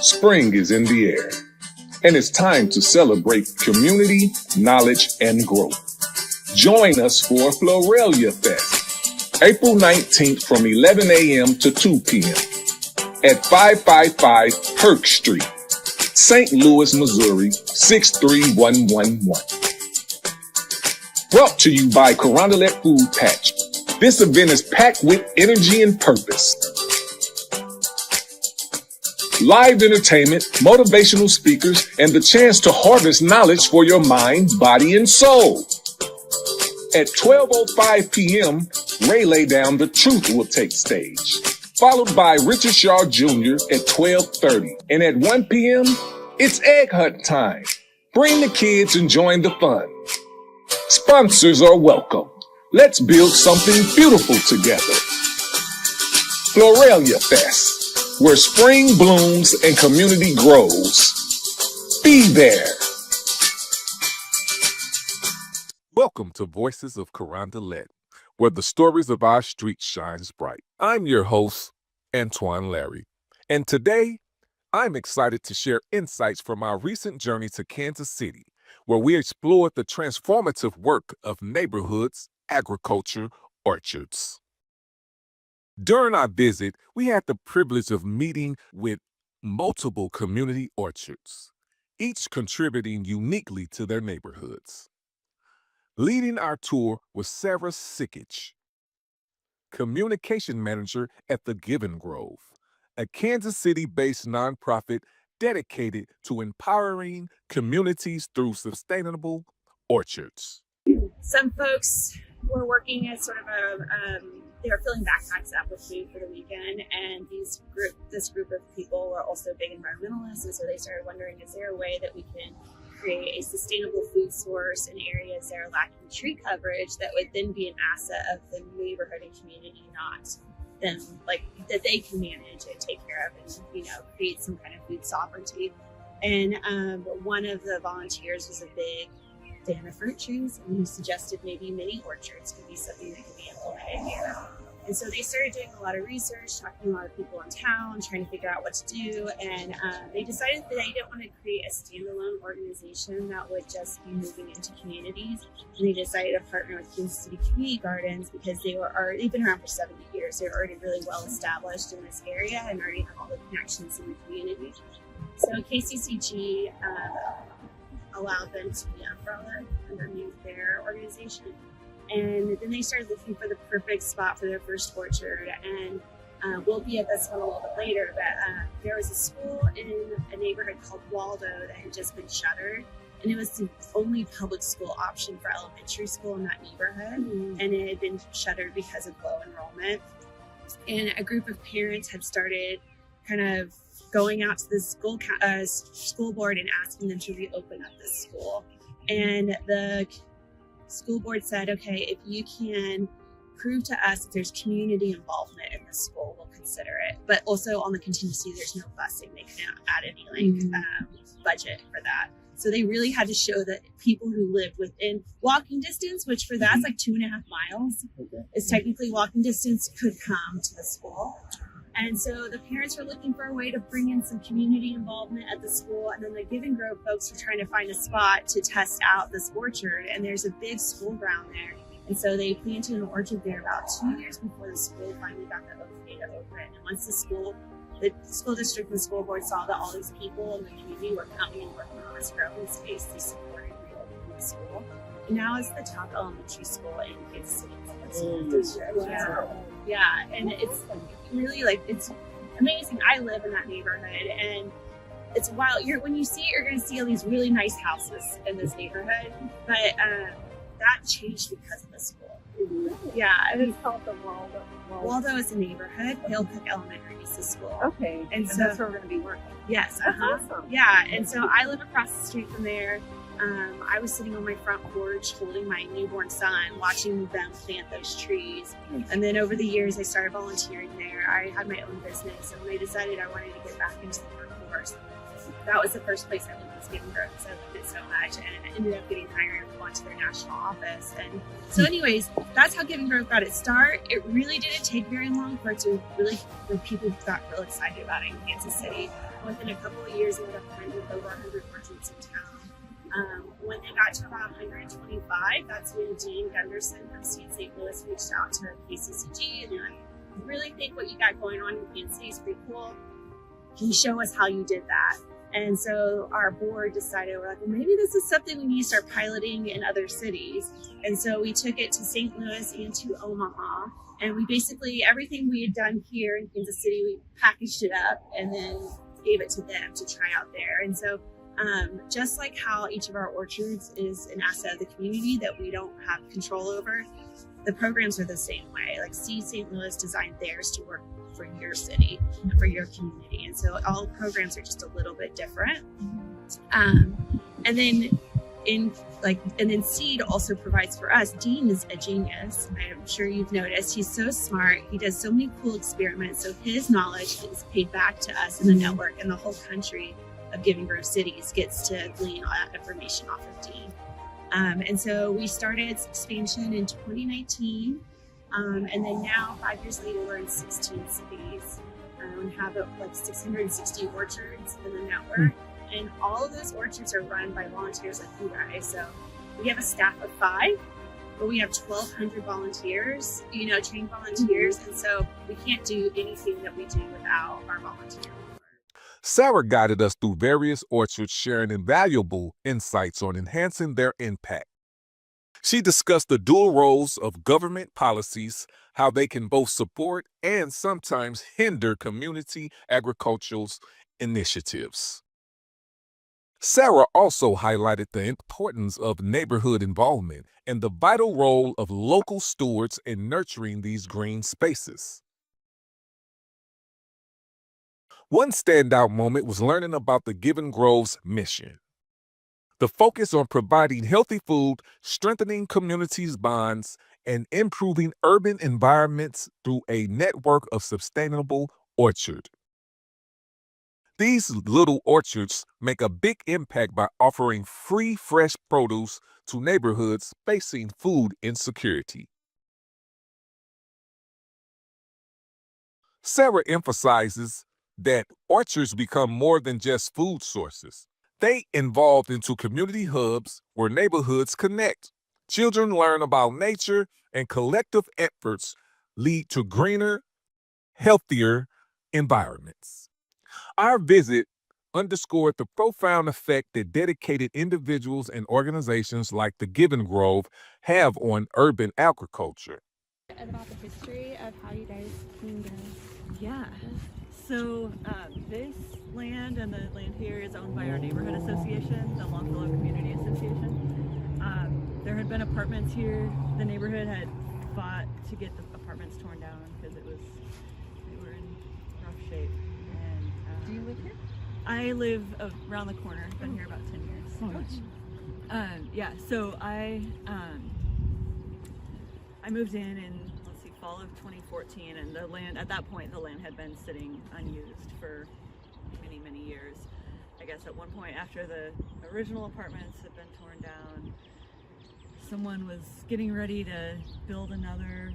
Spring is in the air, and it's time to celebrate community, knowledge, and growth. Join us for Florelia Fest, April 19th from 11 a.m. to 2 p.m. at 555 Perk Street, St. Louis, Missouri, 63111. Brought to you by Carondelet Food Patch. This event is packed with energy and purpose. Live entertainment, motivational speakers, and the chance to harvest knowledge for your mind, body, and soul. At 12:05 p.m., Ray Lay Down the Truth will take stage, followed by Richard Shaw Jr. at 12:30. And at 1 p.m., it's Egg Hunt time. Bring the kids and join the fun. Sponsors are welcome. Let's build something beautiful together. Florelia Fest, where spring blooms and community grows. Be there. Welcome to Voices of Carondelet, where the stories of our street shines bright. I'm your host, Antoine Larry, and today I'm excited to share insights from our recent journey to Kansas City, where we explored the transformative work of neighborhoods, agriculture, orchards. During our visit, we had the privilege of meeting with multiple community orchards, each contributing uniquely to their neighborhoods. Leading our tour was Sarah Sikich, Communication Manager at the Giving Grove, a Kansas City-based nonprofit dedicated to empowering communities through sustainable orchards. Some folks were working as sort of they were filling backpacks up with food for the weekend, and this group of people were also big environmentalists, and so they started wondering, is there a way that we can create a sustainable food source in areas that are lacking tree coverage that would then be an asset of the neighborhood and community, not them, like that they can manage and take care of and, create some kind of food sovereignty. And one of the volunteers was a big fan of fruit trees, and he suggested maybe mini orchards could be something that could be implemented here. And so they started doing a lot of research, talking to a lot of people in town, trying to figure out what to do. And they decided that they didn't want to create a standalone organization that would just be moving into communities. And they decided to partner with Kansas City Community Gardens because they've been around for 70 years. They're already really well established in this area and already have all the connections in the community. So KCCG allowed them to be umbrella underneath their organization. And then they started looking for the perfect spot for their first orchard. And we'll be at this one a little bit later, but there was a school in a neighborhood called Waldo that had just been shuttered. And it was the only public school option for elementary school in that neighborhood. Mm-hmm. And it had been shuttered because of low enrollment. And a group of parents had started kind of going out to the school board and asking them to reopen up this school. And the school board said, okay, if you can prove to us that there's community involvement in the school, we'll consider it. But also on the contingency, there's no busing. They couldn't add any budget for that. So they really had to show that people who lived within walking distance, which for that's like 2.5 miles, is technically walking distance, could come to the school. And so the parents were looking for a way to bring in some community involvement at the school. And then the Giving Grove folks were trying to find a spot to test out this orchard. And there's a big school ground there. And so they planted an orchard there about 2 years before the school finally got the okay to open. And once the school district and the school board saw that all these people in the community were coming and working on this growing space, they supported reopening the school. And now it's the top elementary school in Kansas City. Yeah, and it's really it's amazing. I live in that neighborhood, and it's wild. When you see it, you're going to see all these really nice houses in this neighborhood, but that changed because of the school. Yeah, and it's called the Waldo is a neighborhood. Hillcook Elementary is the school. Okay, and so that's where we're going to be working. Yes, awesome. Yeah, and so I live across the street from there. I was sitting on my front porch holding my newborn son, watching them plant those trees. And then over the years, I started volunteering there. I had my own business, and when I decided I wanted to get back into the workforce, that was the first place I went, was Giving Grove, because I loved it so much, and I ended up getting hired to go into their national office. And so anyways, that's how Giving Grove got its start. It really didn't take very long for it to really, when people got real excited about it in Kansas City. within a couple of years, they would have planted over 100 orchards in town. When they got to about 125, that's when Dean Gunderson from Seed St. Louis reached out to KCCG and they're like, I really think what you got going on in Kansas City is pretty cool. Can you show us how you did that? And so our board decided, we're like, well, maybe this is something we need to start piloting in other cities. And so we took it to St. Louis and to Omaha. And we basically, everything we had done here in Kansas City, we packaged it up and then gave it to them to try out there. And so just like how each of our orchards is an asset of the community that we don't have control over, the programs are the same way. Like Seed St. Louis designed theirs to work for your city and for your community. And so all programs are just a little bit different. And then Seed also provides for us. Dean is a genius. I'm sure you've noticed. He's so smart. He does so many cool experiments. So his knowledge is paid back to us in the network, and the whole country of Giving Grove cities gets to glean all that information off of Dean. And so we started expansion in 2019. And then now, 5 years later, we're in 16 cities. We have like 660 orchards in the network. And all of those orchards are run by volunteers like you guys. So we have a staff of 5, but we have 1,200 volunteers, trained volunteers. And so we can't do anything that we do without our volunteers. Sarah guided us through various orchards, sharing invaluable insights on enhancing their impact. She discussed the dual roles of government policies, how they can both support and sometimes hinder community agricultural initiatives. Sarah also highlighted the importance of neighborhood involvement and the vital role of local stewards in nurturing these green spaces. One standout moment was learning about the Giving Grove's mission. The focus on providing healthy food, strengthening communities' bonds, and improving urban environments through a network of sustainable orchards. These little orchards make a big impact by offering free, fresh produce to neighborhoods facing food insecurity. Sarah emphasizes that orchards become more than just food sources. They evolve into community hubs where neighborhoods connect. Children learn about nature, and collective efforts lead to greener, healthier environments. Our visit underscored the profound effect that dedicated individuals and organizations like the Giving Grove have on urban agriculture. About the history of how you guys came to. Yeah. So this land and the land here is owned by our neighborhood association, the Longfellow Community Association. There had been apartments here. The neighborhood had fought to get the apartments torn down because they were in rough shape. And Do you live here? I live around the corner. I've been here about 10 years. Oh, nice. Yeah. So I moved in fall of 2014, and the land at that point, the land had been sitting unused for many, many years. I guess at one point after the original apartments had been torn down, someone was getting ready to build another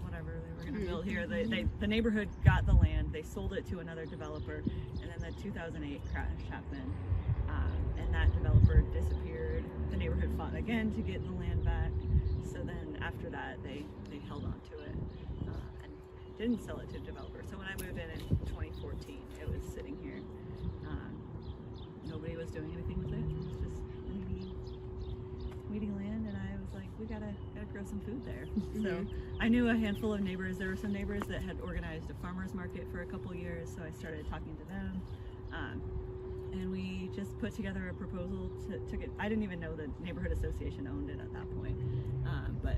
whatever they were going to build here. The neighborhood got the land, they sold it to another developer, and then the 2008 crash happened, and that developer disappeared. The neighborhood fought again to get the land back. So then after that, they held on to it and didn't sell it to a developer. So when I moved in 2014, it was sitting here. Nobody was doing anything with it. It was just weeding land, and I was like, we gotta grow some food there. So I knew a handful of neighbors. There were some neighbors that had organized a farmer's market for a couple years, so I started talking to them. And we just put together a proposal to get, I didn't even know the neighborhood association owned it at that point, but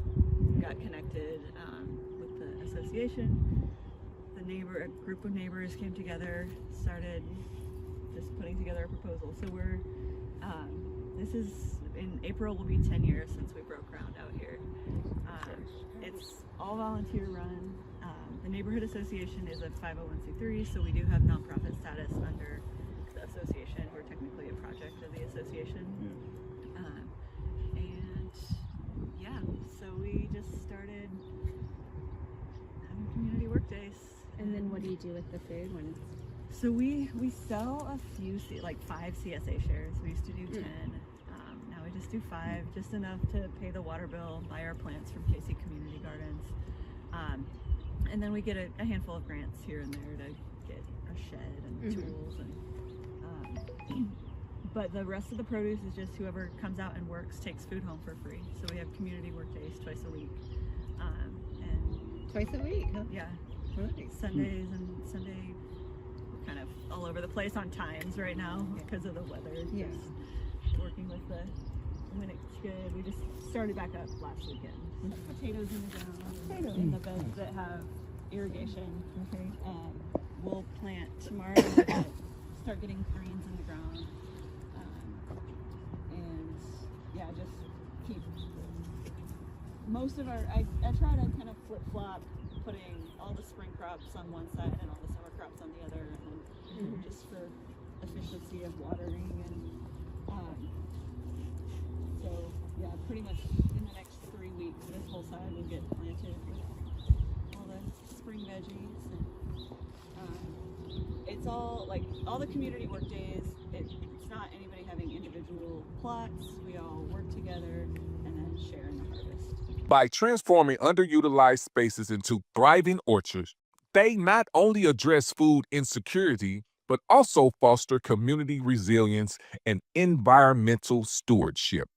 got connected with the association. A group of neighbors came together, started just putting together a proposal. So we're, this is, in April will be 10 years since we broke ground out here. It's all volunteer run. The neighborhood association is a 501c3, so we do have nonprofit status under the association. We're technically a project of the association. And yeah, so we just started having community work days. And then what do you do with the food when So we sell a few, like 5 CSA shares. We used to do 10. Now we just do 5, just enough to pay the water bill, buy our plants from KC Community Gardens. And then we get a handful of grants here and there to get a shed and tools. And but the rest of the produce is just whoever comes out and works takes food home for free. So we have community work days twice a week. And Twice a week, huh? yeah, Really? Sundays and Sunday, we're kind of all over the place on times right now because of the weather. Yeah. Just working with when it's good. We just started back up last weekend. Potatoes in the ground, in the beds that have irrigation. Okay. We'll plant tomorrow. We'll start getting greens in the ground. And yeah, just keep most of our, I try to kind of flip-flop, putting all the spring crops on one side and all the summer crops on the other, and then just for efficiency of watering. And so yeah, pretty much in the next 3 weeks this whole side will get planted with all the spring veggies. And it's all like all the community work days, it's not anybody having individual plots. We all work together and then share in the harvest. By transforming underutilized spaces into thriving orchards, they not only address food insecurity, but also foster community resilience and environmental stewardship.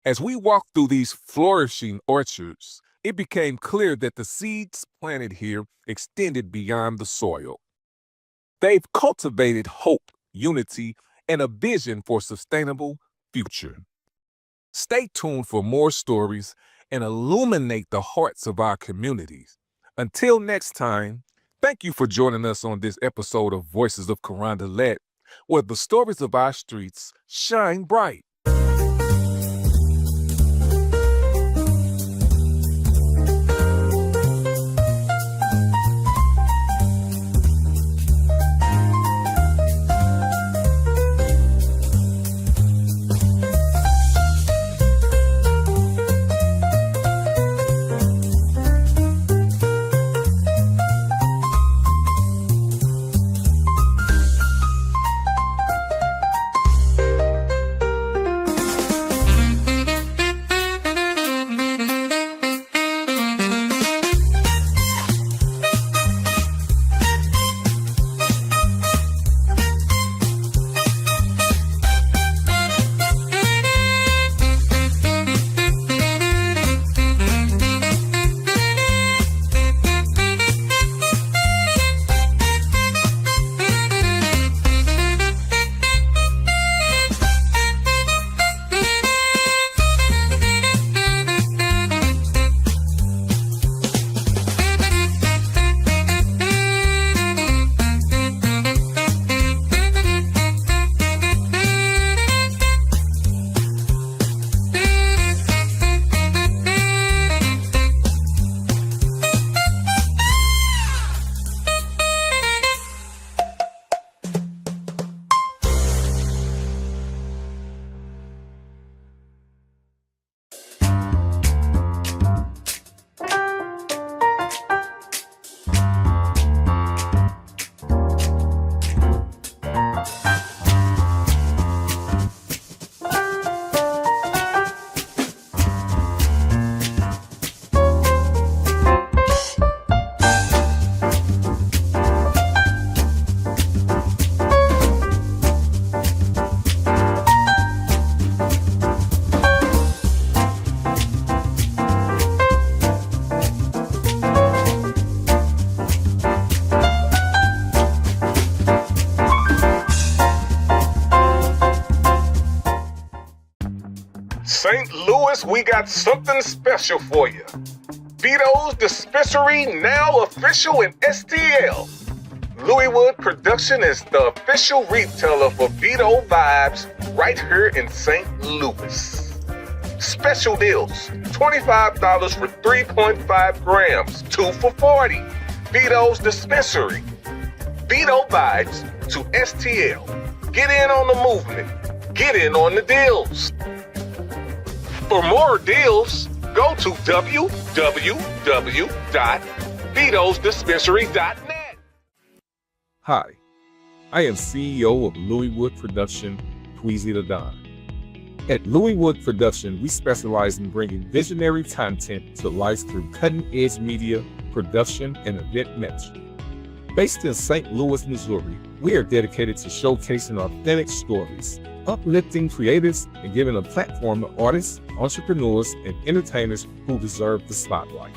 As we walked through these flourishing orchards, it became clear that the seeds planted here extended beyond the soil. They've cultivated hope, unity, and a vision for a sustainable future. Stay tuned for more stories and illuminate the hearts of our communities. Until next time, thank you for joining us on this episode of Voices of Carondelet, where the stories of our streets shine bright. St. Louis, we got something special for you. Vito's Dispensary, now official in STL. Louiswood Production is the official retailer for Vito Vibes right here in St. Louis. Special deals, $25 for 3.5 grams, 2 for $40. Vito's Dispensary. Vito Vibes to STL. Get in on the movement. Get in on the deals. For more deals, go to www.vitosdispensary.net. Hi, I am CEO of Louis Wood Production, Tweezy the Don. At Louis Wood Production, we specialize in bringing visionary content to life through cutting-edge media, production, and event management. Based in St. Louis, Missouri, we are dedicated to showcasing authentic stories, uplifting creatives, and giving a platform to artists, entrepreneurs, and entertainers who deserve the spotlight.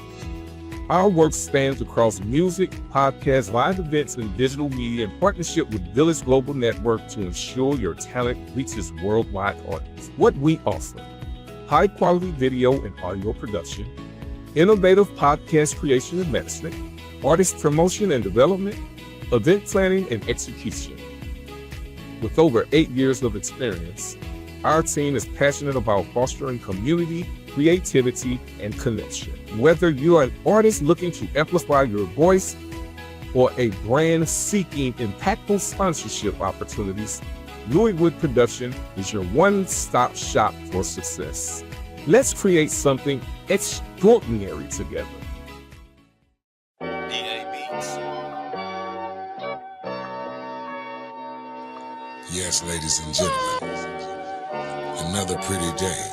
Our work spans across music, podcasts, live events, and digital media in partnership with Village Global Network to ensure your talent reaches worldwide audiences. What we offer: high-quality video and audio production, innovative podcast creation and management, artist promotion and development, event planning and execution. With over 8 years of experience, our team is passionate about fostering community, creativity, and connection. Whether you are an artist looking to amplify your voice or a brand seeking impactful sponsorship opportunities, Louis Wood Production is your one-stop shop for success. Let's create something extraordinary together. Yes, ladies and gentlemen, another pretty day.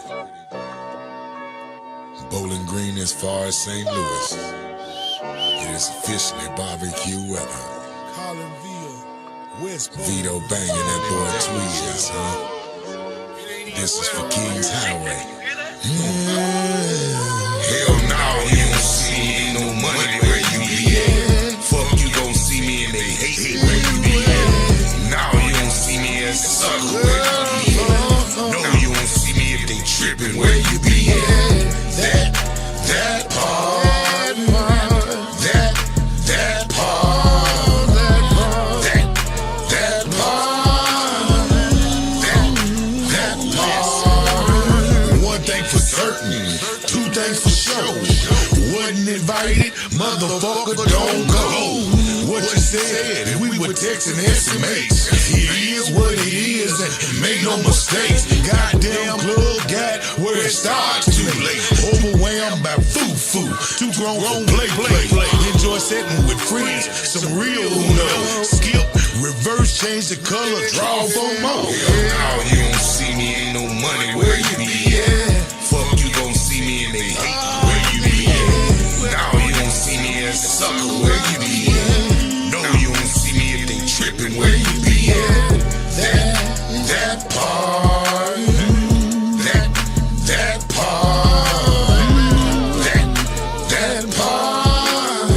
Bowling Green as far as St. Louis. It is officially barbecue weather. Vito banging that boy Tweez, huh? This is for King's Highway. Hell no, you don't see me, ain't no money where you be at. Fuck, you gon' see me and they hate me where you be at. Now you don't see me as a sucker where you be at. No, you don't see me if they trippin' where you be at. That part, One thing for certain, two things for sure. Wasn't invited, motherfucker, don't go. What you said, and we were texting estimates. It is what it is, and make no mistakes. Goddamn club got where it starts too late. Overwhelmed by foo-foo, too grown for play. Enjoy setting with friends, some real Uno. Skip, reverse, change the color, draw for more. Now you don't see me, ain't no money where you be at. Fuck, you gon' see me and they hate where you be at. Now you don't see me as a sucker where you be at. No, you don't see me if they trippin' where you be at. That part, that part, that part,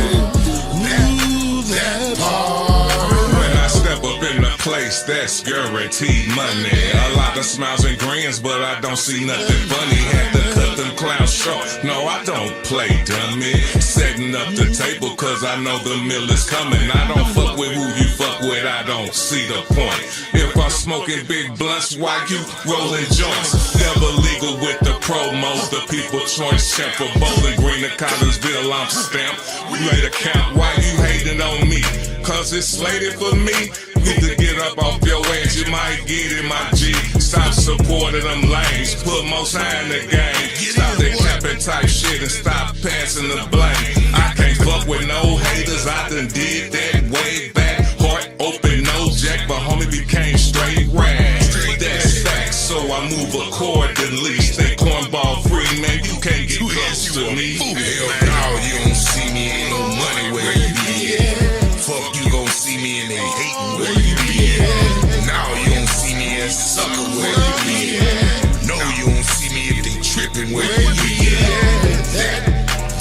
that part. When I step up in the place, that's guaranteed money. A lot of smiles and grins, but I don't see nothing funny. Had to cut them clowns short. No, I don't play dummy. Setting up the table, cause I know the meal is coming. I don't fuck with who you fuck with, I don't see the point. If I'm smoking big blunts, why you rolling joints? Never legal with the promos, the people choice champ for Bowling Green and Collinsville, I'm stamped. We laid a count, why you hating on me? Cause it's slated for me. Need to get up off your ass, you might get in my G. Stop supporting them lanes, put most high in the game. Stop that capping type shit and stop passing the blame. I can't fuck with no haters, I done did that way back. Heart open, no jack, but homie became straight rag. That's facts, so I move accordingly. Stay cornball free, man, you can't get close to me. Hell no, you don't see me, ain't no money where you be at. Fuck, you gon' see me and they hatin' where you be at. Now you don't see me as a sucker where you be at. No, you don't see me if they trippin' where you be at.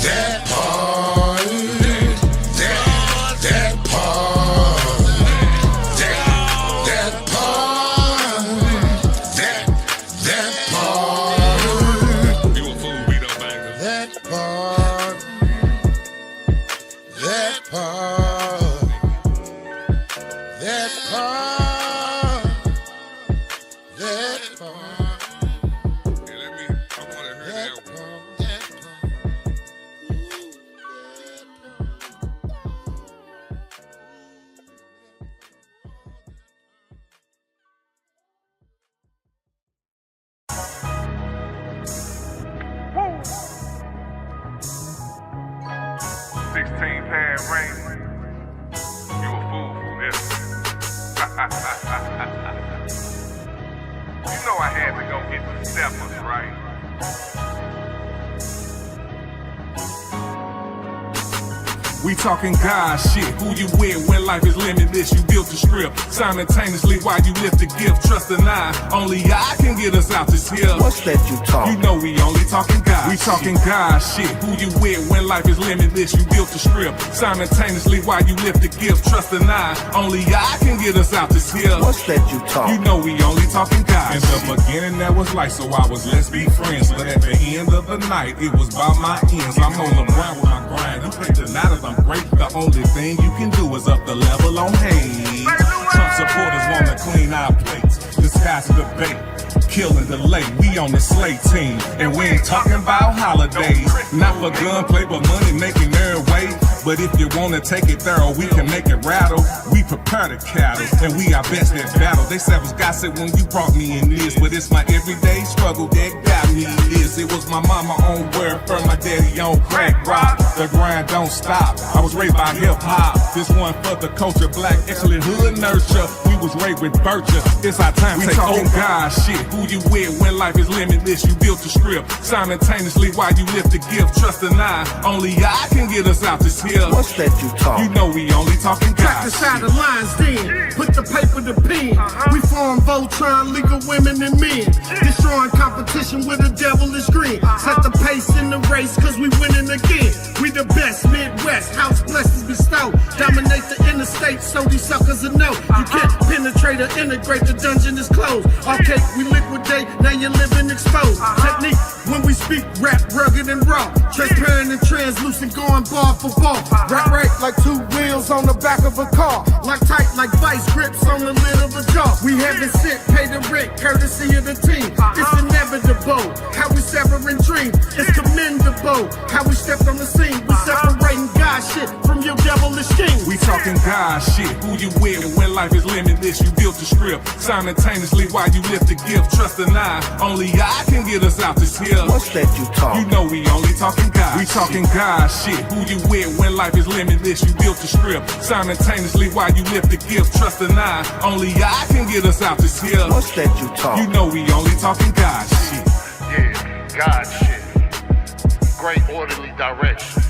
That part, that part, that part, that part. You a fool, beat up banger. That part, that part, that part, that part, I wanna hear that one. that part. Woo! 16 pad rain. You a fool for this. get the steppers, right? We talking God shit. Who you with when life is limitless? You built the script simultaneously while you lift the gift. Trust and I, only I can get us out this hill. What's that you talk? You know we only talking God. We talking God shit. Who you with when life is limitless? You built the script simultaneously while you lift the gift. Trust and I, only I can get us out this hill. What's that you talk? You know we only talking God. In the beginning that was light, so I was let's be friends. But at the end of the night, it was by my ends. I'm on the ground with my grind. You think tonight is I'm great. The only thing you can do is up the level on hay. Trump supporters wanna clean our plates. Disguise debate, kill and delay. We on the slate team, and we ain't talking about holidays. Not for gunplay, but money making their way. But if you wanna take it thorough, we can make it rattle. We prepare the cattle, and we are best at battle. They said was gossip when you brought me in this, but it's my everyday struggle that got me this. It was my mama on welfare, my daddy on crack rock. The grind don't stop. I was raised by hip hop. This one for the culture, black excellent hood nurture. We was raised with virtue. It's our time to take over. God shit. Who you with when life is limitless? You built the script simultaneously while you lift the gift. Trust and I, only I can get us out this hill. What's that you talk? You know we only talking God. Crack the side of lines then, put the paper to pen. We form Voltron, legal women and men. Destroying competition with a devilish grin. Set the pace in the race, cause we winning again. We the best, Midwest, house blessings bestow. Dominate the interstate, so these suckers will know. You can't penetrate or integrate, the dungeon is closed. Okay, we liquidate, now you're living exposed. Technique, when we speak, rap rugged and raw. Transparent and translucent, going bar for bar. Right like two wheels on the back of a car. Like tight like vice grips on the lid of a jar. We haven't sent, pay the rent, courtesy of the team. It's inevitable, how we severing dreams. It's commendable, how we stepped on the scene. We separating God shit from your devilish schemes. We talking God shit. Who you with when life is limitless? You built the script simultaneously while you lift the gift. Trust and I, only I can get us out this hill. What's that you talk? You know we only talking God. We talking God shit. Who you with when life is limitless? You built the script simultaneously while you lift the gift. Trust and I, only I can get us out this hill. What's that you talk? You know we only talking God shit. Yeah, God shit. Great orderly direction.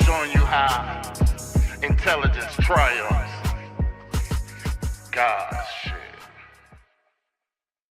Showing you how intelligence triumphs. God.